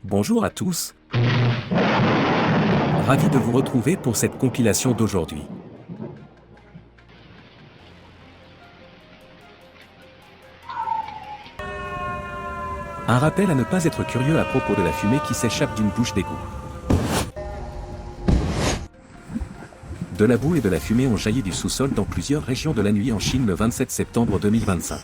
Bonjour à tous. Ravi de vous retrouver pour cette compilation d'aujourd'hui. Un rappel à ne pas être curieux à propos de la fumée qui s'échappe d'une bouche d'égout. De la boue et de la fumée ont jailli du sous-sol dans plusieurs régions de la nuit en Chine le 27 septembre 2025.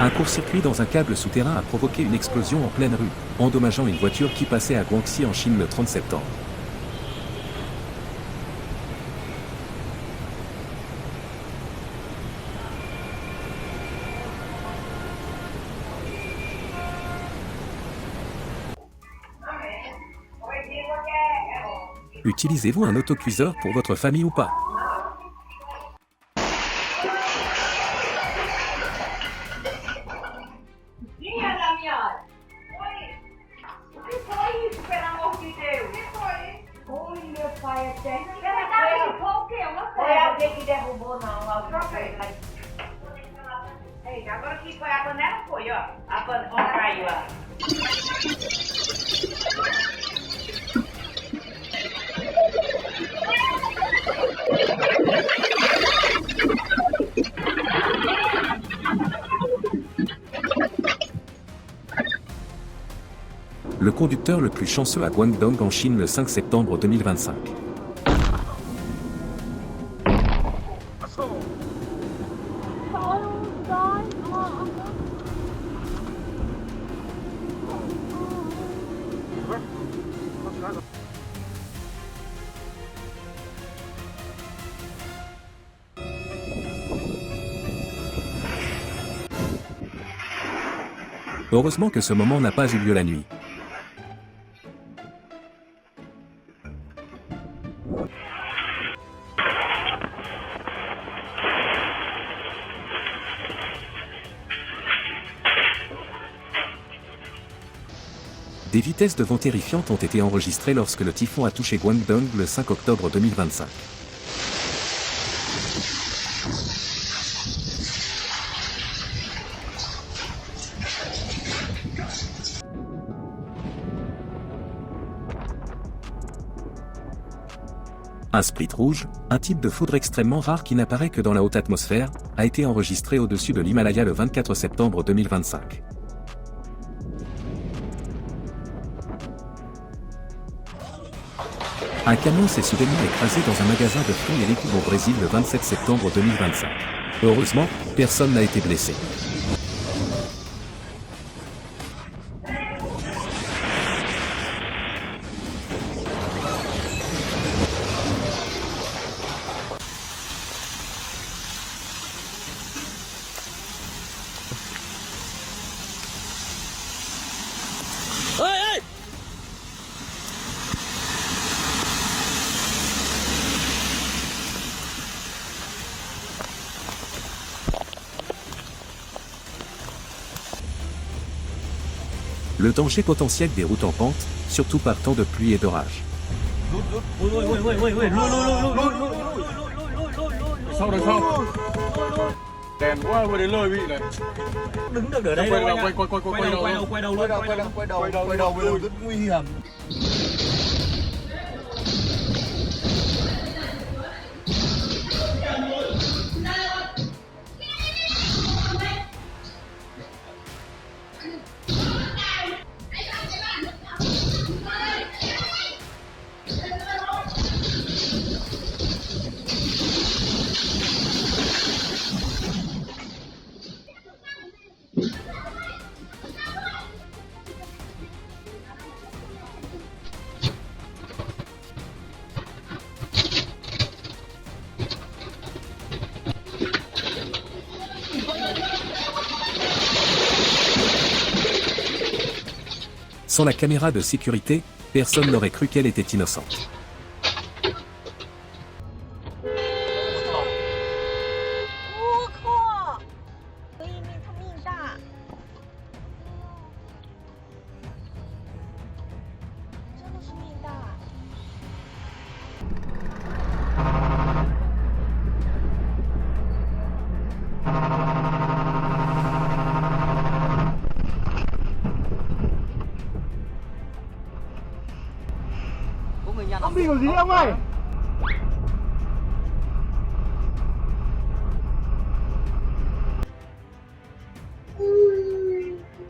Un court-circuit dans un câble souterrain a provoqué une explosion en pleine rue, endommageant une voiture qui passait à Guangxi en Chine le 30 septembre. Utilisez-vous un autocuiseur pour votre famille ou pas? Alguém que derrubou, não. Ei, agora que foi a panela, foi, ó. A panela caiu, ó. Le conducteur le plus chanceux à Guangdong en Chine le 5 septembre 2025. Heureusement que ce moment n'a pas eu lieu la nuit. Des vitesses de vent terrifiantes ont été enregistrées lorsque le typhon a touché Guangdong le 5 octobre 2025. Un split rouge, un type de foudre extrêmement rare qui n'apparaît que dans la haute atmosphère, a été enregistré au-dessus de l'Himalaya le 24 septembre 2025. Un camion s'est soudainement écrasé dans un magasin de fruits et légumes au Brésil le 27 septembre 2025. Heureusement, personne n'a été blessé. Le danger potentiel des routes en pente, surtout par temps de pluie et d'orage. Sau đằng sau đèn quá vừa đến lời bị này Đứng được ở đây quay đâu đầu anh ạ. quay đầu Quay đầu bây giờ rất nguy hiểm. Sans la caméra de sécurité, personne n'aurait cru qu'elle était innocente.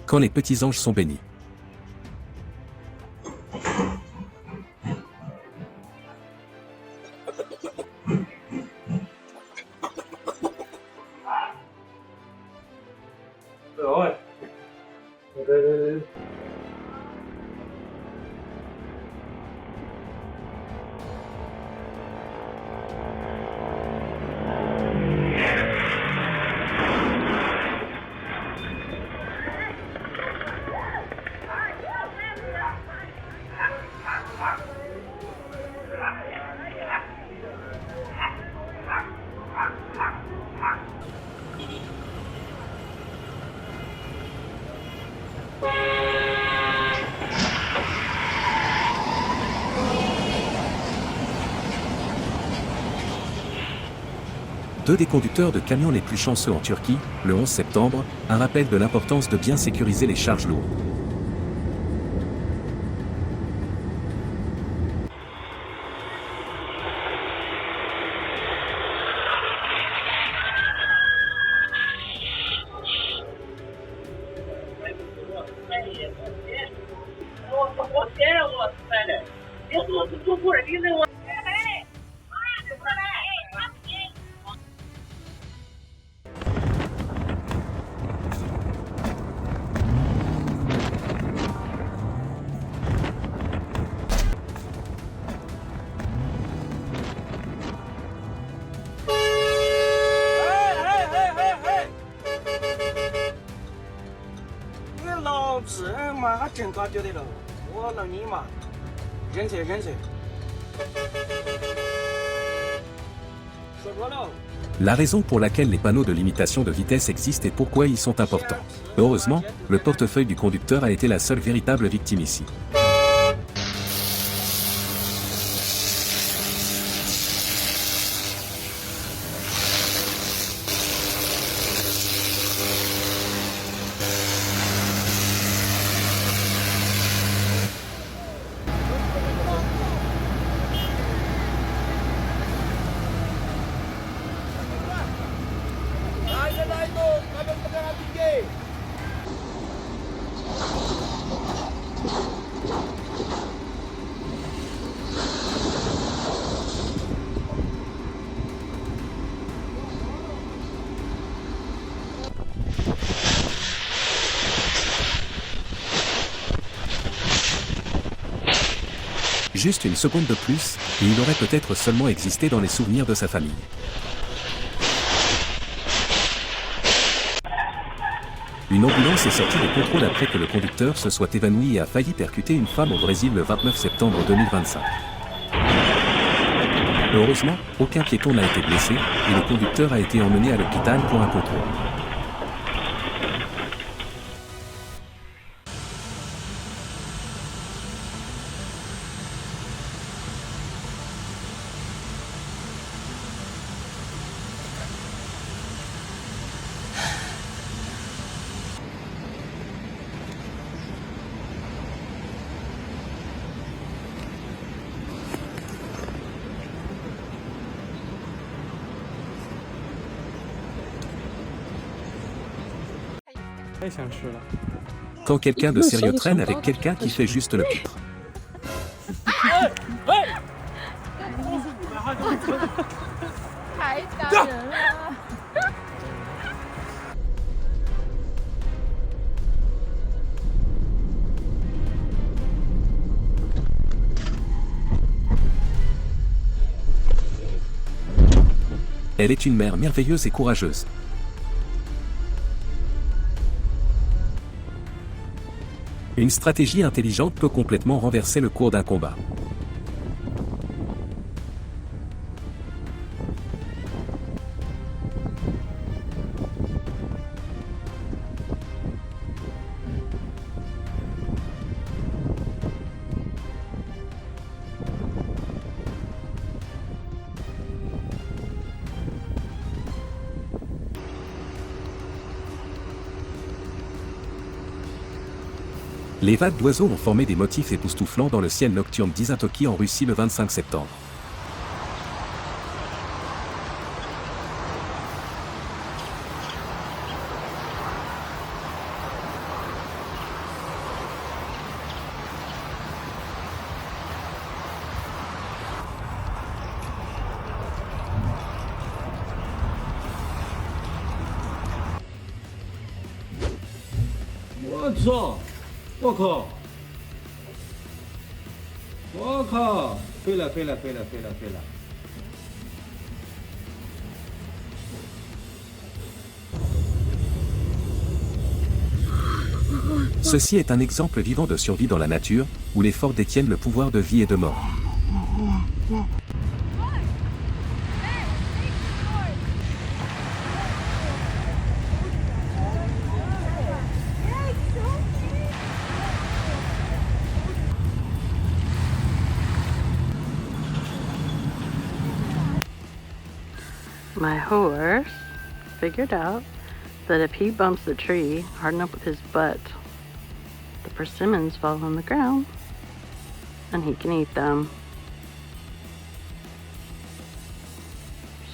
Quand les petits anges sont bénis. Rồi. Đây. Deux des conducteurs de camions les plus chanceux en Turquie, le 11 septembre, un rappel de l'importance de bien sécuriser les charges lourdes. La raison pour laquelle les panneaux de limitation de vitesse existent et pourquoi ils sont importants. Heureusement, le portefeuille du conducteur a été la seule véritable victime ici. Juste une seconde de plus, et il aurait peut-être seulement existé dans les souvenirs de sa famille. Une ambulance est sortie de contrôle après que le conducteur se soit évanoui et a failli percuter une femme au Brésil le 29 septembre 2025. Heureusement, aucun piéton n'a été blessé, et le conducteur a été emmené à l'hôpital pour un contrôle. Quand quelqu'un de sérieux traîne avec quelqu'un qui fait juste le pitre. Elle est une mère merveilleuse et courageuse. Une stratégie intelligente peut complètement renverser le cours d'un combat. Les vagues d'oiseaux ont formé des motifs époustouflants dans le ciel nocturne d'Izatoki en Russie le 25 septembre.我靠！我靠！飞了！ Ceci est un exemple vivant de survie dans la nature, où les forts détiennent le pouvoir de vie et de mort. My horse figured out that if he bumps the tree hard enough with his butt, the persimmons fall on the ground and he can eat them.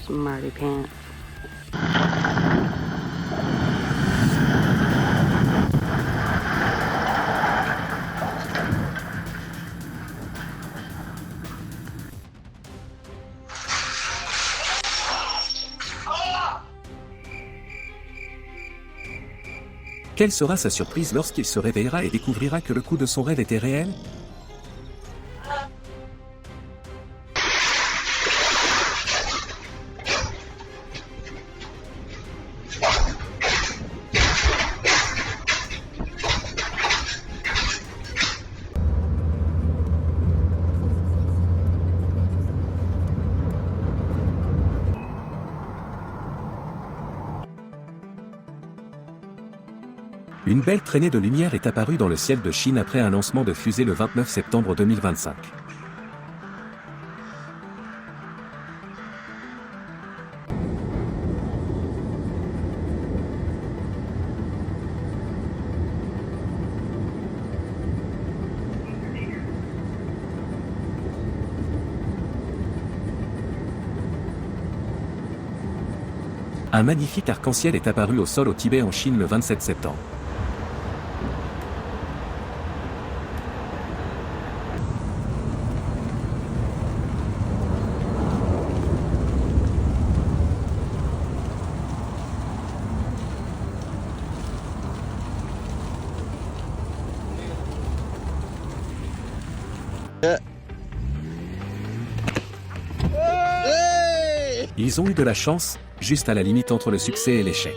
Smarty pants. Quelle sera sa surprise lorsqu'il se réveillera et découvrira que le coup de son rêve était réel? Une belle traînée de lumière est apparue dans le ciel de Chine après un lancement de fusée le 29 septembre 2025. Un magnifique arc-en-ciel est apparu au sol au Tibet en Chine le 27 septembre. Ils ont eu de la chance, juste à la limite entre le succès et l'échec.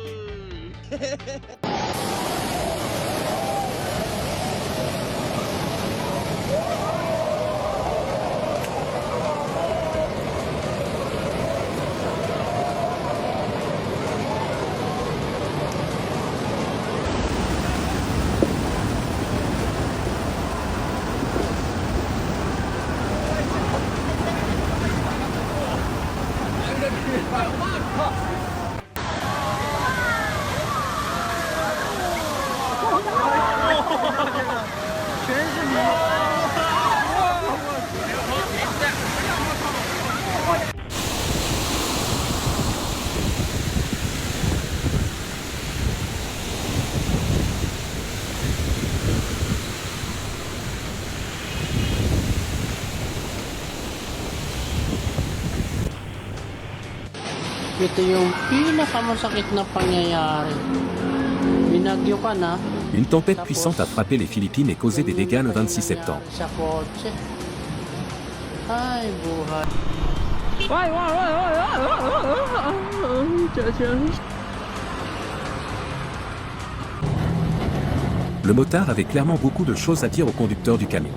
Ito yung pinakamasakit na pangyayari. Binagyo ka na. Une tempête puissante a frappé les Philippines et causé des dégâts le 26 septembre. Sa kotse. Ay, buhay. Le motard avait clairement beaucoup de choses à dire au conducteur du camion.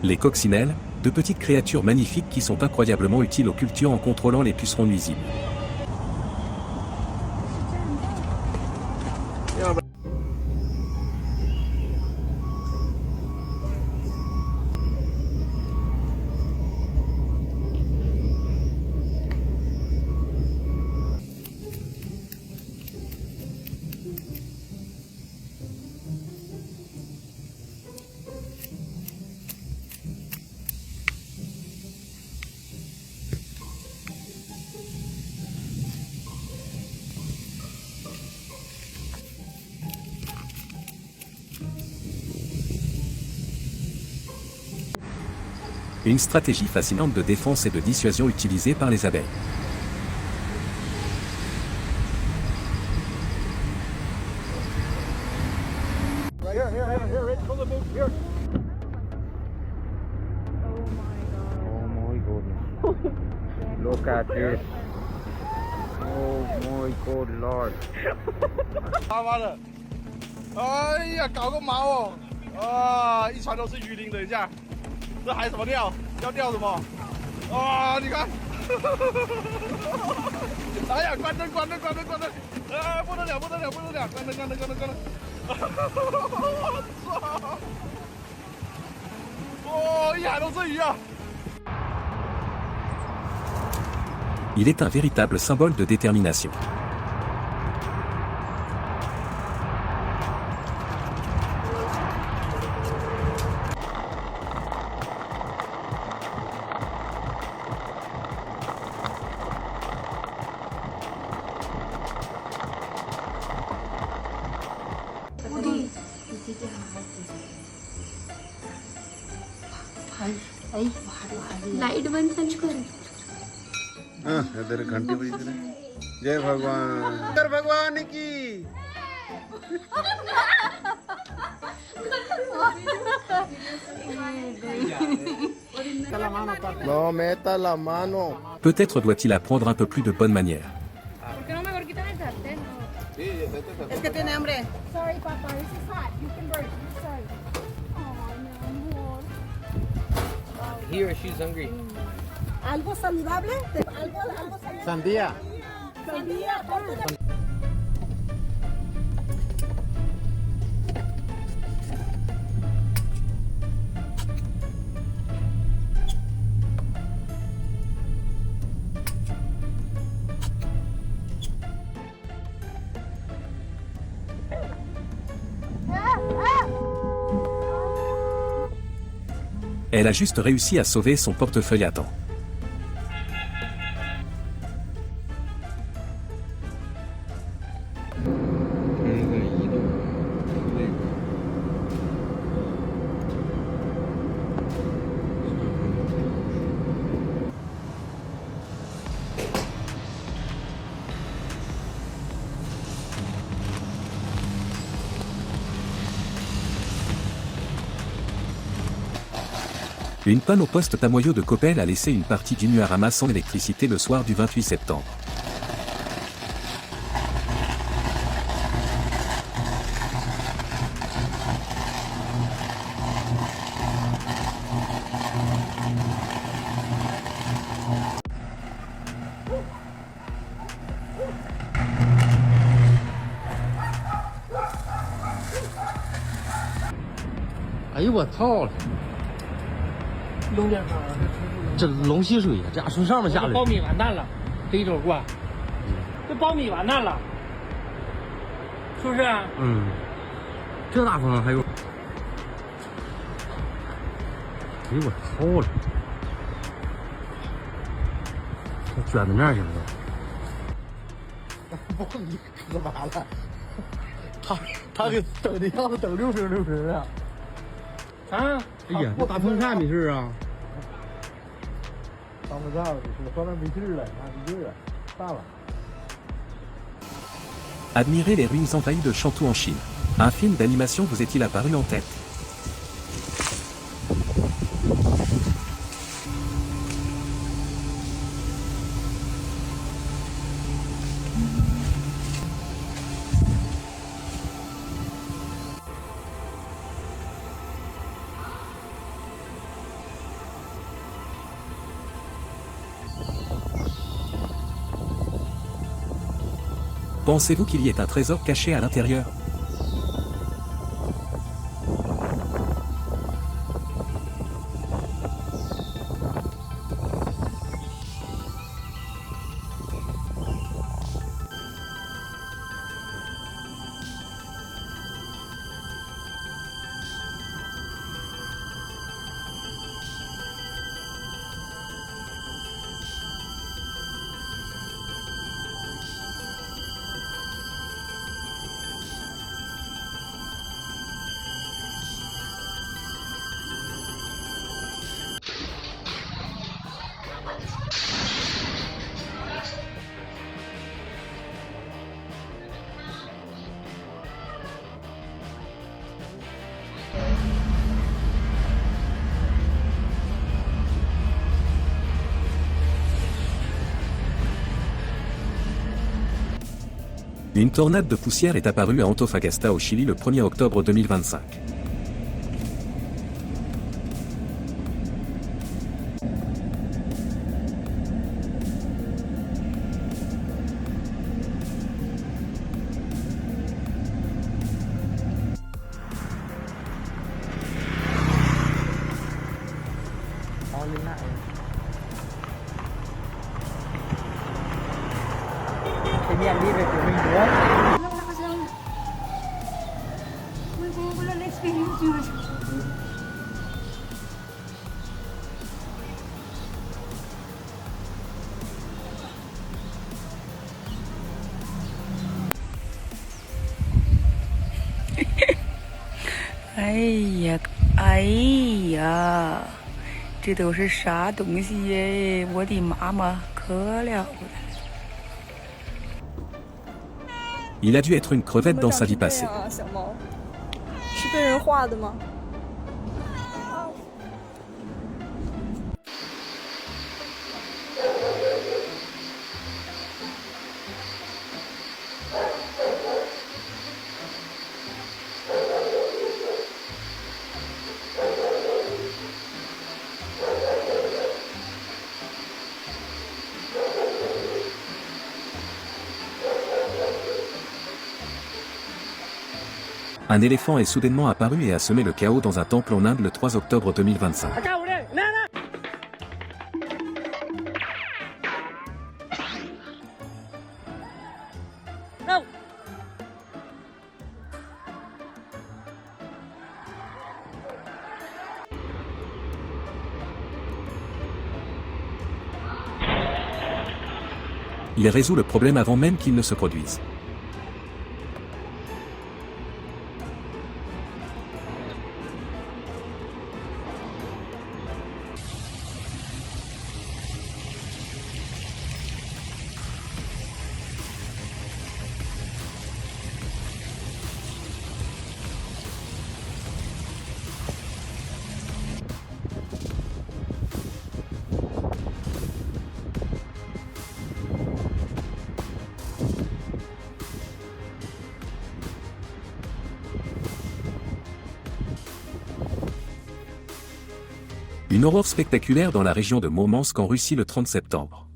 Les coccinelles, de petites créatures magnifiques qui sont incroyablement utiles aux cultures en contrôlant les pucerons nuisibles. Une stratégie fascinante de défense et de dissuasion utilisée par les abeilles. Oh my goodness. Look at this. Oh my good lord. 他妈的！哎呀，搞个毛哦！啊，一船都是鱼鳞，等一下，这还什么钓？要钓什么？啊，你看！哎呀，关灯，关灯，关灯，关灯！啊，不得了，不得了，不得了！关灯，关灯，关灯，关灯！我操！哦，一海都是鱼啊！ Il est un véritable symbole de détermination. Light बंद संच कर इधर घंटी बजी इधर जय भगवान इधर भगवान की No meta la mano. Peut-être doit-il apprendre un peu plus de bonne manière. ¿Por qué no mejor quitan el sartén? Es que tiene hambre. Sorry, Papa, this is hot. You can burn it. Sorry. Oh, mi amor. He or she's hungry. ¿Algo saludable? ¿Algo saludable? Sandía. Sandía, ponte la- Elle a juste réussi à sauver son portefeuille à temps. Une panne au poste tamoyau de Coppel a laissé une partie du Nuarama sans électricité le soir du 28 septembre. Eh呦我操！有点高，这龙吸水呀，这家从上面下来。苞米完蛋了，这一周过，这苞米完蛋了，是不是？嗯，这大风还有。哎呦我操了！这卷到那儿去了不，你干嘛了？他给等的要是等6瓶6瓶啊！啊！哎呀，这大风扇没事啊？当不上了，后面没劲儿了，没劲儿了，散了。 Admirez les ruines envahies de Chantou en Chine. Un film d'animation vous est-il apparu en tête? Pensez-vous qu'il y ait un trésor caché à l'intérieur? Une tornade de poussière est apparue à Antofagasta au Chili le 1er octobre 2025.哎呀，这都是啥东西耶？我的妈妈，可了不得！ Il a dû être une crevette dans sa vie passée. 小猫是被人画的吗？ Un éléphant est soudainement apparu et a semé le chaos dans un temple en Inde le 3 octobre 2025. Il résout le problème avant même qu'il ne se produise. Une aurore spectaculaire dans la région de Murmansk en Russie le 30 septembre.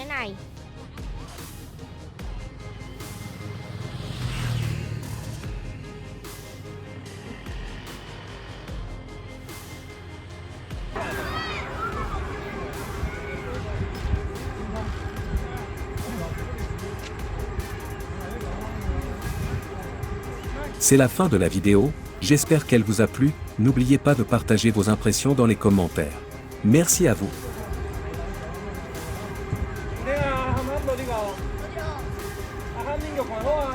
Này. C'est la fin de la vidéo, j'espère qu'elle vous a plu, n'oubliez pas de partager vos impressions dans les commentaires. Merci à vous. 你好，他们落地高。啊，他们有黄豆啊。